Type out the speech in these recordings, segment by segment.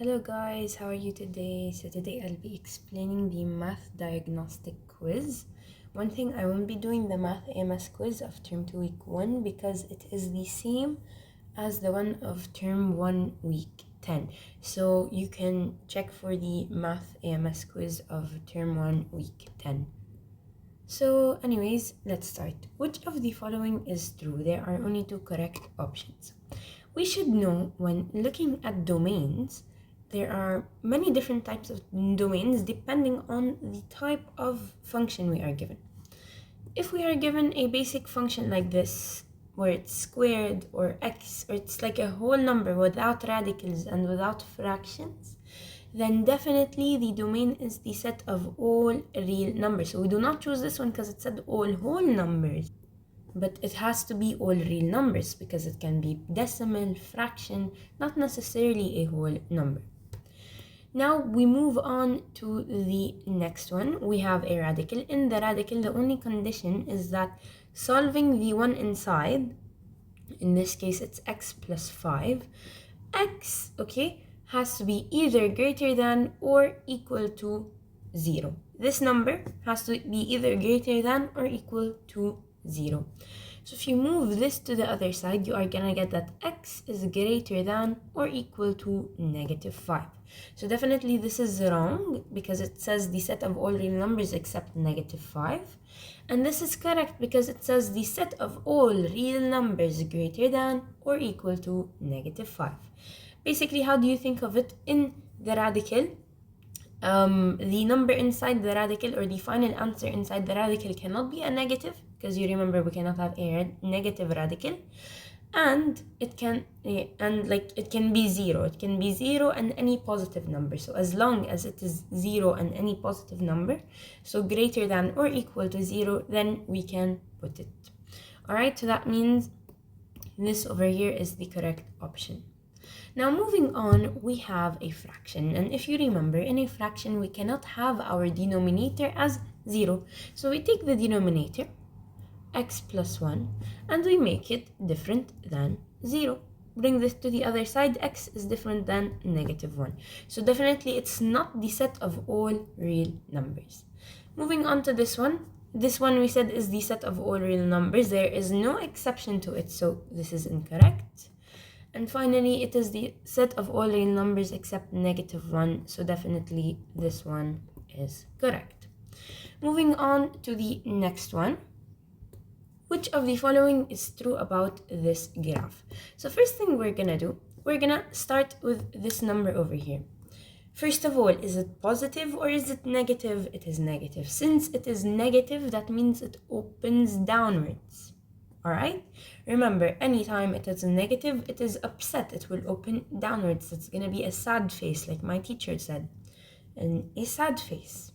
Hello guys, how are you today? So today I'll be explaining the math diagnostic quiz. One thing, I won't be doing the math AMS quiz of term 2 week 1 because it is the same as the one of term 1 week 10. So you can check for the math AMS quiz of term 1 week 10. So anyways, let's start. Which of the following is true? There are only two correct options. We should know when looking at domains, there are many different types of domains depending on the type of function we are given. If we are given a basic function like this, where it's squared or x, or it's like a whole number without radicals and without fractions, then definitely the domain is the set of all real numbers. So we do not choose this one because it said all whole numbers. But it has to be all real numbers because it can be decimal, fraction, not necessarily a whole number. Now we move on to the next one. We have a radical. In the radical, the only condition is that solving the one inside, in this case it's x plus 5, x, okay, has to be either greater than or equal to 0. This number has to be either greater than or equal to 0. So if you move this to the other side, you are gonna get that x is greater than or equal to -5. So definitely this is wrong because it says the set of all real numbers except -5. And this is correct because it says the set of all real numbers greater than or equal to -5. Basically, how do you think of it in the radical? The number inside the radical, or the final answer inside the radical, cannot be a negative because you remember we cannot have a negative radical, and it can be 0. It can be 0 and any positive number. So as long as it is 0 and any positive number, so greater than or equal to 0, then we can put it. All right, so that means this over here is the correct option. Now moving on, we have a fraction, and if you remember, in a fraction we cannot have our denominator as 0. So we take the denominator, x plus 1, and we make it different than 0. Bring this to the other side, x is different than -1. So definitely it's not the set of all real numbers. Moving on to this one. This one we said is the set of all real numbers. There is no exception to it, so this is incorrect. And finally, it is the set of all real numbers except -1, so definitely this one is correct. Moving on to the next one. Which of the following is true about this graph? So first thing we're gonna do, we're gonna start with this number over here. First of all, is it positive or is it negative? It is negative. Since it is negative, that means it opens downwards. All right, remember, anytime it is a negative, it is upset. It will open downwards. It's gonna be a sad face, like my teacher said, and a sad face.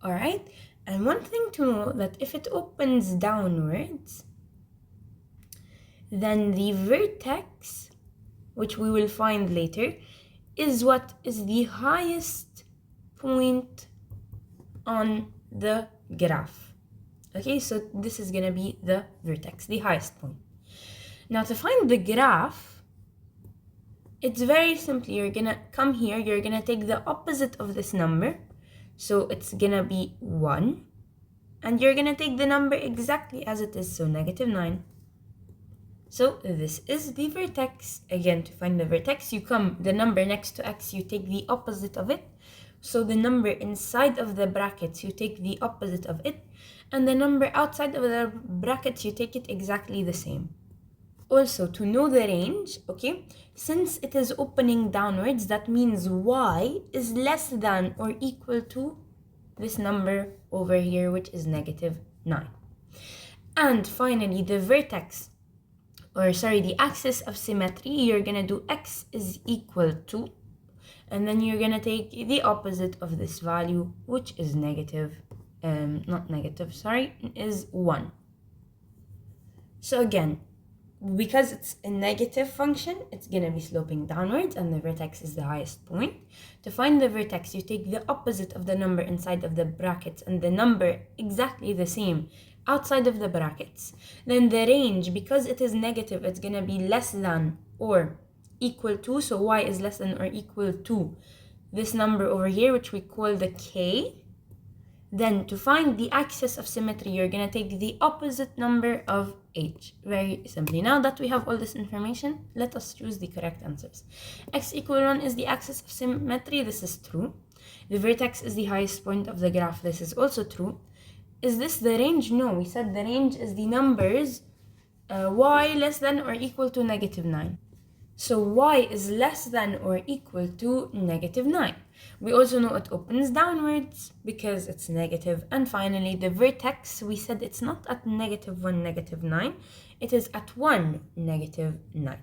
All right, and one thing to know, that if it opens downwards, then the vertex, which we will find later, is what is the highest point on the graph. Okay, so this is gonna be the vertex, the highest point. Now to find the graph, it's very simple. You're gonna come here, you're gonna take the opposite of this number. So it's gonna be 1. And you're gonna take the number exactly as it is, so -9. So this is the vertex. Again, to find the vertex, you come the number next to x, you take the opposite of it. So the number inside of the brackets, you take the opposite of it. And the number outside of the brackets, you take it exactly the same. Also, to know the range, okay, since it is opening downwards, that means y is less than or equal to this number over here, which is -9. And finally, the vertex, or sorry, the axis of symmetry, you're gonna do x is equal to, and then you're gonna take the opposite of this value, which is is 1. So again, because it's a negative function, it's gonna be sloping downwards and the vertex is the highest point. To find the vertex, you take the opposite of the number inside of the brackets and the number exactly the same outside of the brackets. Then the range, because it is negative, it's gonna be less than or equal to, so y is less than or equal to this number over here, which we call the k. Then to find the axis of symmetry, you're going to take the opposite number of h. Very simply. Now that we have all this information, let us choose the correct answers. X equal 1 is the axis of symmetry. This is true. The vertex is the highest point of the graph. This is also true. Is this the range? No, we said the range is the numbers y less than or equal to -9. So y is less than or equal to -9. We also know it opens downwards because it's negative. And finally, the vertex, we said it's not at -1, -9. It is at 1, -9.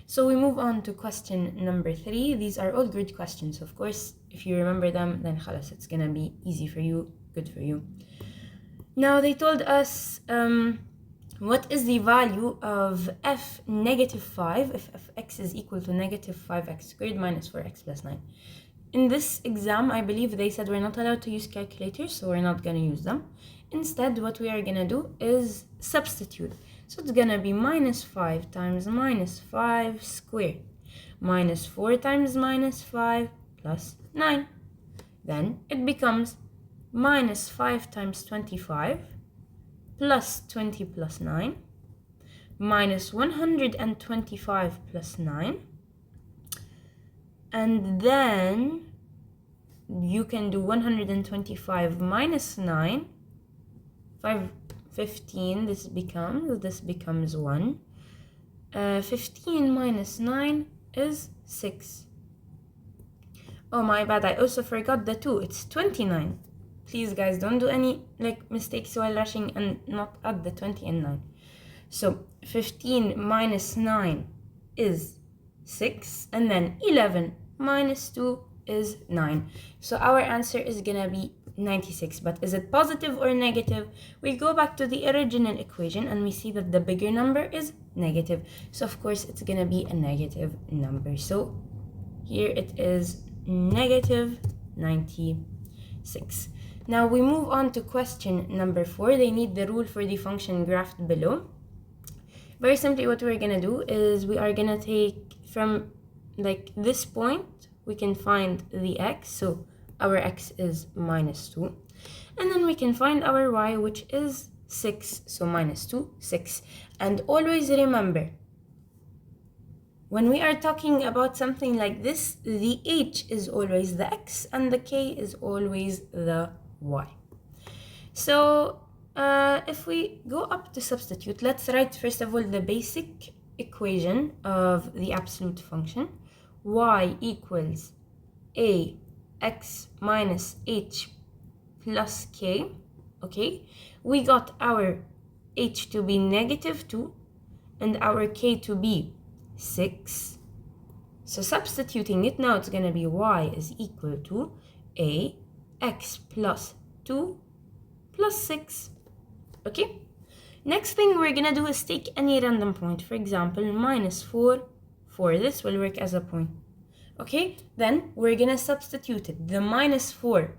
So we move on to question number 3. These are all grid questions, of course. If you remember them, then khalas, it's gonna be easy for you, good for you. Now they told us what is the value of f -5 if f(x) is equal to -5x squared minus 4x plus 9. In this exam, I believe they said we're not allowed to use calculators, so we're not going to use them. Instead, what we are going to do is substitute. So it's going to be -5 times -5 squared minus 4 times -5 plus 9. Then it becomes -5 times 25 plus 20 plus 9 minus 125 plus 9. And then you can do 125 minus 9, 15, this becomes 1. 15 minus 9 is 6. Oh my bad, I also forgot the 2, it's 29. Please guys, don't do any mistakes while rushing and not add the 20 and 9. So 15 minus 9 is 6, and then 11 minus 2 is 9. So our answer is gonna be 96. But is it positive or negative? We go back to the original equation and we see that the bigger number is negative. So of course it's gonna be a negative number. So here it is negative 96. Now we move on to question number 4. They need the rule for the function graphed below. Very simply, what we're gonna do is we are gonna take from this point, we can find the x, so our x is -2, and then we can find our y, which is 6, so -2, 6. And always remember, when we are talking about something like this, the h is always the x and the k is always the y. So if we go up to substitute, let's write first of all the basic equation of the absolute function. Y equals ax minus h plus k. Okay, we got our h to be -2 and our k to be 6. So substituting it now, it's going to be y is equal to ax plus 2 plus 6. Okay, next thing we're gonna do is take any random point. For example, -4, 4. This will work as a point. Okay, then we're gonna substitute it. The -4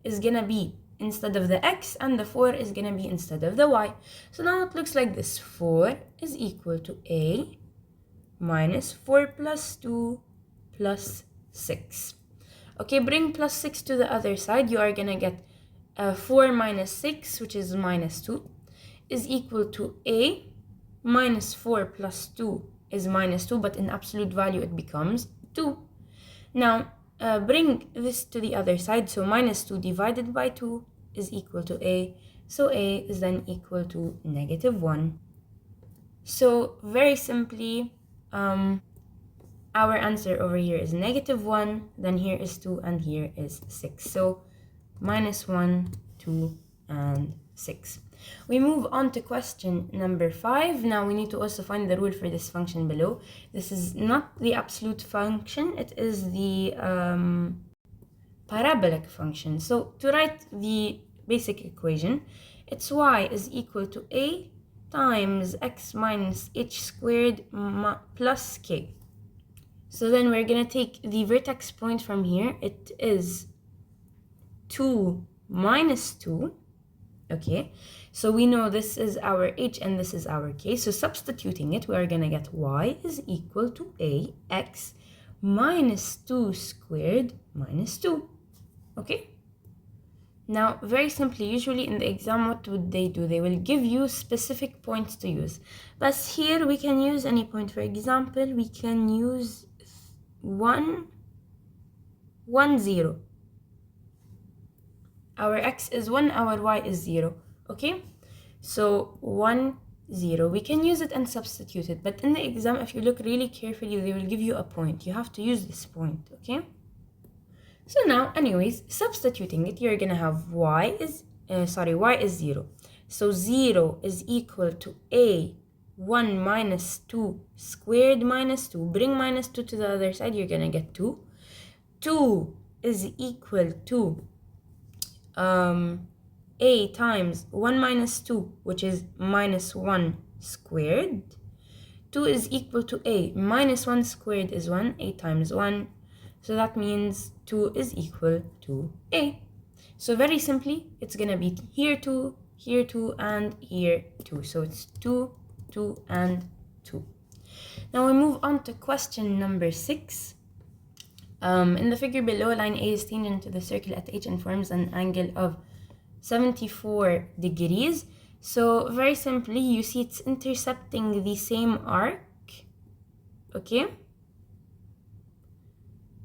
is gonna be instead of the x, and the 4 is gonna be instead of the y. So now it looks like this. 4 is equal to a minus 4 plus 2 plus 6. Okay, bring plus 6 to the other side. You are gonna get 4 minus 6, which is -2, is equal to a minus 4 plus 2 is -2, but in absolute value it becomes 2. Now bring this to the other side, so -2 divided by 2 is equal to a, so a is then equal to -1. So very simply, our answer over here is -1, then here is 2, and here is 6. So -1, 2, and 6. We move on to question number 5. Now we need to also find the rule for this function below. This is not the absolute function, it is the parabolic function. So to write the basic equation, it's y is equal to a times x minus h squared plus k. So then we're going to take the vertex point from here. It is 2 minus 2. Okay, so we know this is our h and this is our k. So substituting it, we are going to get y is equal to ax minus 2 squared minus 2. Okay? Now, very simply, usually in the exam, what would they do? They will give you specific points to use. But here, we can use any point. For example, we can use 1, 1, 0. Our x is 1, our y is 0. Okay? So, 1, 0. We can use it and substitute it. But in the exam, if you look really carefully, they will give you a point. You have to use this point. Okay? So now, anyways, substituting it, you're gonna have y is 0. So 0 is equal to a 1 minus 2 squared minus 2. Bring minus 2 to the other side, you're gonna get 2. 2 is equal to a times 1 minus 2, which is minus 1 squared. 2 is equal to a minus 1 squared is 1, a times 1. So that means 2 is equal to a. So very simply, it's going to be here 2, and here 2. So it's 2, 2, and 2. Now we move on to question number 6. In the figure below, line A is tangent to the circle at H and forms an angle of 74 degrees. So very simply, you see it's intercepting the same arc. Okay?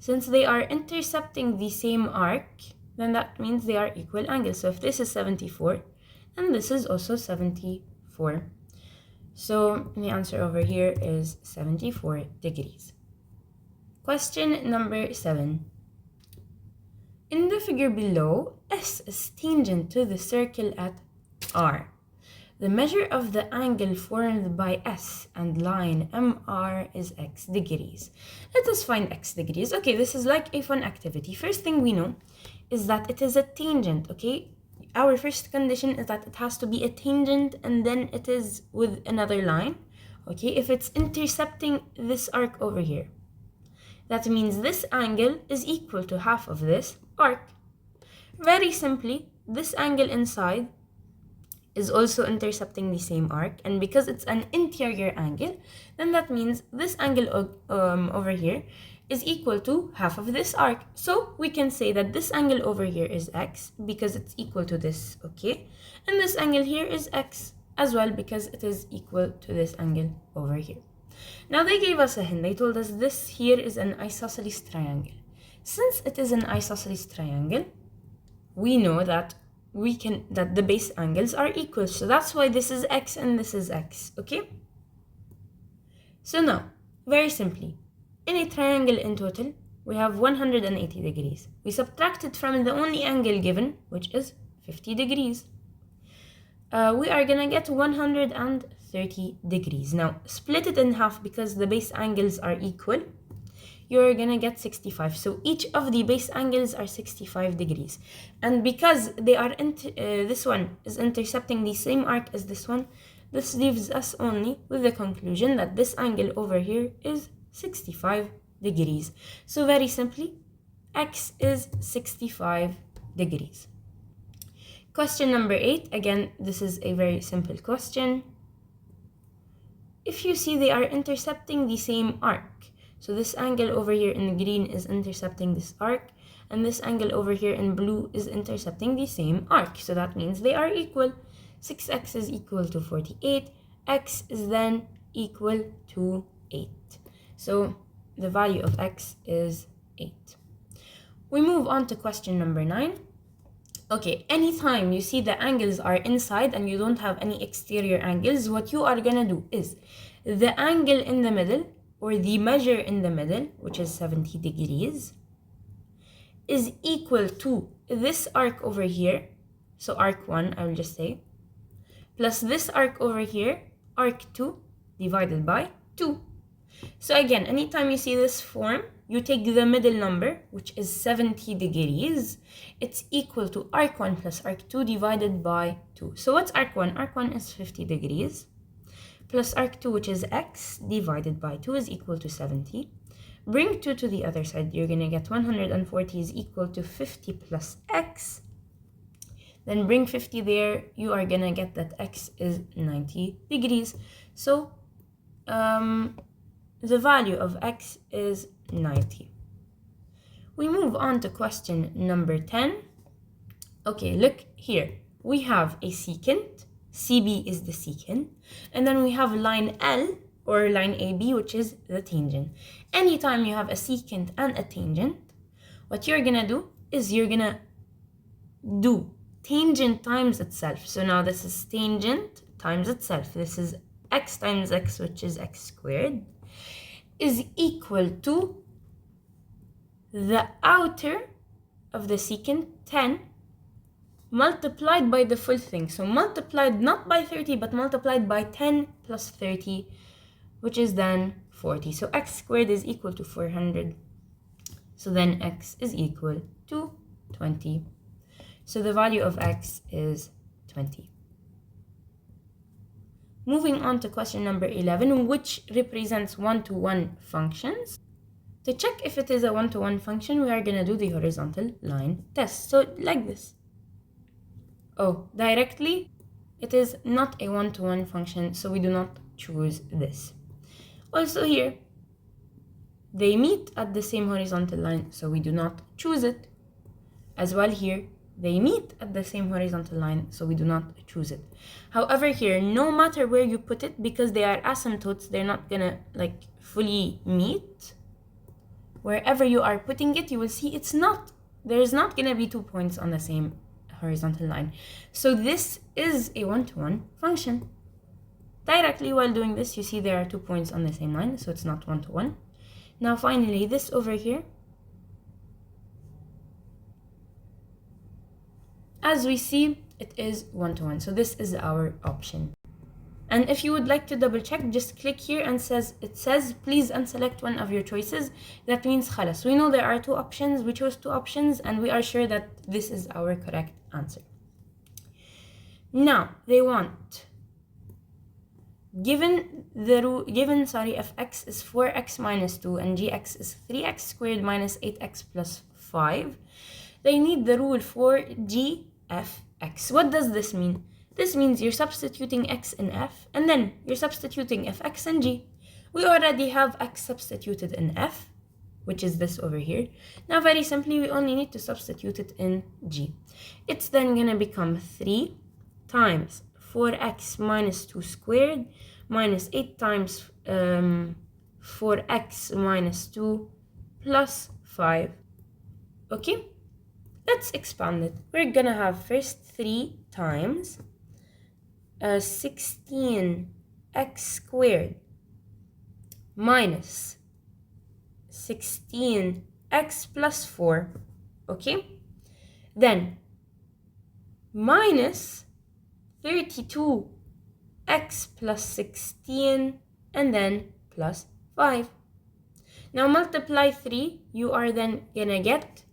Since they are intercepting the same arc, then that means they are equal angles. So if this is 74, and this is also 74. So the answer over here is 74 degrees. Question number 7. In the figure below, S is tangent to the circle at R. The measure of the angle formed by S and line MR is x degrees. Let us find x degrees. Okay, this is like a fun activity. First thing we know is that it is a tangent, okay? Our first condition is that it has to be a tangent and then it is with another line, okay? If it's intercepting this arc over here, that means this angle is equal to half of this arc. Very simply, this angle inside is also intercepting the same arc, and because it's an interior angle, then that means this angle over here is equal to half of this arc. So we can say that this angle over here is x because it's equal to this, okay? And this angle here is x as well because it is equal to this angle over here. Now they gave us a hint. They told us this here is an isosceles triangle. Since it is an isosceles triangle, we know that the base angles are equal. So that's why this is x and this is x, okay? So now, very simply, in a triangle in total, we have 180 degrees. We subtracted from the only angle given, which is 50 degrees. We are gonna get 130 degrees. Now, split it in half because the base angles are equal. You're gonna get 65. So each of the base angles are 65 degrees. And because they are this one is intercepting the same arc as this one, this leaves us only with the conclusion that this angle over here is 65 degrees. So very simply, x is 65 degrees. Question number 8. Again, this is a very simple question. If you see they are intercepting the same arc, so this angle over here in green is intercepting this arc, and this angle over here in blue is intercepting the same arc. So that means they are equal. 6x is equal to 48. X is then equal to 8. So the value of x is 8. We move on to question number 9. Okay, anytime you see the angles are inside and you don't have any exterior angles, what you are gonna do is the angle in the middle, or the measure in the middle, which is 70 degrees, is equal to this arc over here, so arc 1, I will just say, plus this arc over here, arc 2, divided by 2. So again, anytime you see this form, you take the middle number, which is 70 degrees. It's equal to arc 1 plus arc 2 divided by 2. So what's arc 1? Arc 1 is 50 degrees. Plus arc 2, which is x, divided by 2 is equal to 70. Bring 2 to the other side. You're going to get 140 is equal to 50 plus x. then bring 50 there, you are gonna get that x is 90 degrees. So the value of x is 90. We move on to question number 10. Okay, look here. We have a secant, CB is the secant, and then we have line L, or line AB, which is the tangent. Anytime you have a secant and a tangent, what you're gonna do is you're gonna do tangent times itself. So now this is tangent times itself. This is x times x, which is x squared, is equal to the outer of the secant, 10, multiplied by the full thing. So multiplied not by 30, but multiplied by 10 plus 30, which is then 40. So x squared is equal to 400. So then x is equal to 20. So the value of x is 20. Moving on to question number 11, which represents one-to-one functions. To check if it is a one-to-one function, we are going to do the horizontal line test. So like this. Oh, directly, it is not a one-to-one function, so we do not choose this. Also here, they meet at the same horizontal line, so we do not choose it. As well here, they meet at the same horizontal line, so we do not choose it. However here, no matter where you put it, because they are asymptotes, they're not gonna like fully meet. Wherever you are putting it, you will see there's not gonna be 2 points on the same horizontal line. So this is a one-to-one function. Directly while doing this, you see there are 2 points on the same line, so it's not one-to-one. Now finally, this over here, as we see, it is one-to-one. So this is our option. And if you would like to double check, just click here and it says please unselect one of your choices. That means khalas. We know there are 2 options, we chose 2 options, and we are sure that this is our correct answer. Now they want, given f x is 4x minus 2 and gx is 3x squared minus 8x plus 5, they need the rule for gfx. What does this mean? This means you're substituting x in f, and then you're substituting fx in g. We already have x substituted in f, which is this over here. Now very simply, we only need to substitute it in g. It's then gonna become 3 times 4x minus 2 squared minus 8 times 4x minus 2 plus 5. Okay? Let's expand it. We're gonna have first 3 times 16x squared minus 16x plus 4, okay? Then minus 32x plus 16, and then plus 5. Now multiply 3, you are then gonna get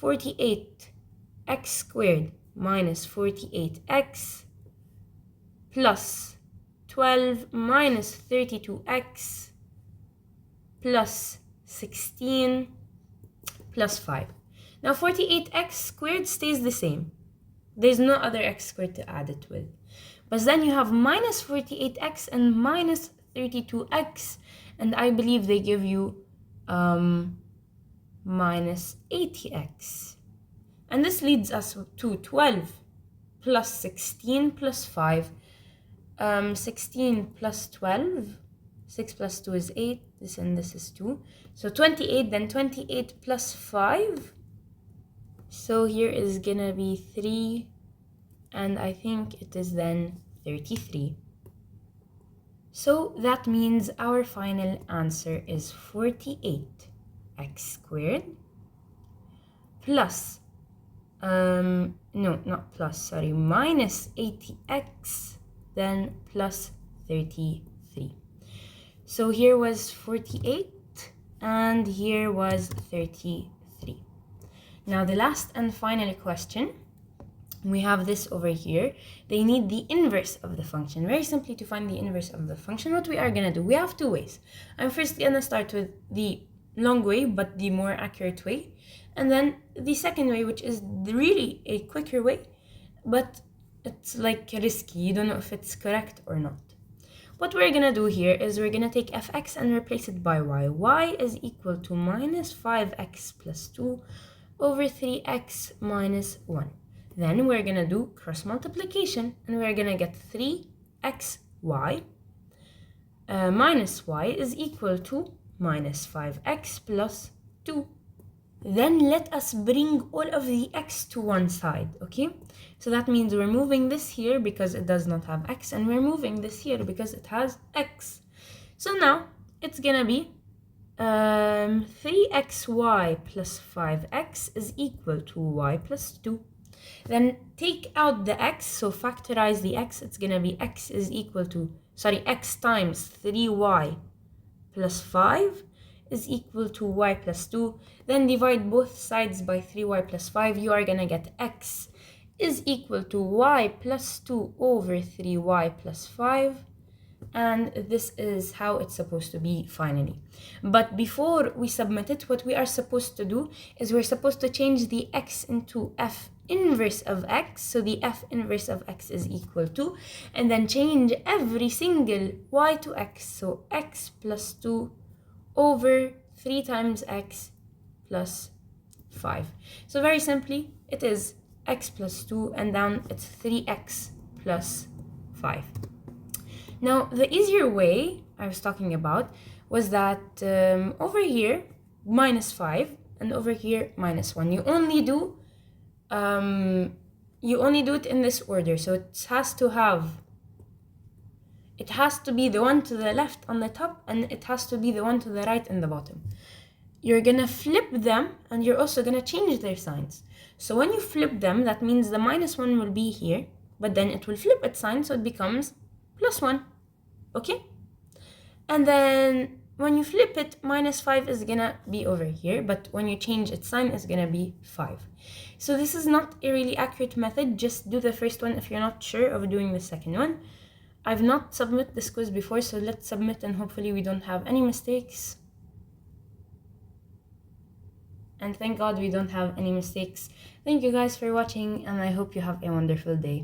48x squared minus 48x plus 12 minus 32x plus 16 plus 5. Now 48x squared stays the same. There's no other x squared to add it with. But then you have minus 48x and minus 32x, and I believe they give you minus 80x. And this leads us to 12 plus 16 plus 5. 16 plus 12, 6 plus 2 is 8, this and this is 2. So 28, then 28 plus 5. So here is gonna be 3, and I think it is then 33. So that means our final answer is 48x squared plus, minus 80x, then plus 33. So here was 48 and here was 33. Now the last and final question, we have this over here. They need the inverse of the function. Very simply, to find the inverse of the function, what we are gonna do, we have 2 ways. I'm first gonna start with the long way but the more accurate way, and then the second way, which is really a quicker way. but it's like risky. You don't know if it's correct or not. What we're gonna do here is we're gonna take fx and replace it by y. Y is equal to minus 5x plus 2 over 3x minus 1. Then we're gonna do cross multiplication and we're gonna get 3xy minus y is equal to minus 5x plus 2. Then let us bring all of the x to one side, okay? So that means we're moving this here because it does not have x, and we're moving this here because it has x. So now it's gonna be 3xy plus 5x is equal to y plus 2. Then take out the x, so factorize the x. It's gonna be x times 3y plus 5 is equal to y plus 2. Then divide both sides by 3y plus 5. You are gonna get x is equal to y plus 2 over 3y plus 5. And this is how it's supposed to be finally. But before we submit it, what we are supposed to do is we're supposed to change the x into f inverse of x. So the f inverse of x is equal to, and then change every single y to x. So x plus 2 over 3 times x plus 5. So very simply, it is x plus 2, and down it's 3x plus 5. Now, the easier way I was talking about was that over here, minus 5, and over here, minus 1. You only do it in this order. So it has to be the one to the left on the top, and it has to be the one to the right in the bottom. You're gonna flip them, and you're also gonna change their signs. So when you flip them, that means the minus 1 will be here, but then it will flip its sign, so it becomes plus 1. Okay? And then when you flip it, minus 5 is gonna be over here, but when you change its sign, it's gonna be 5. So this is not a really accurate method. Just do the first one if you're not sure of doing the second one. I've not submitted this quiz before, so let's submit and hopefully we don't have any mistakes. And thank God we don't have any mistakes. Thank you guys for watching, and I hope you have a wonderful day.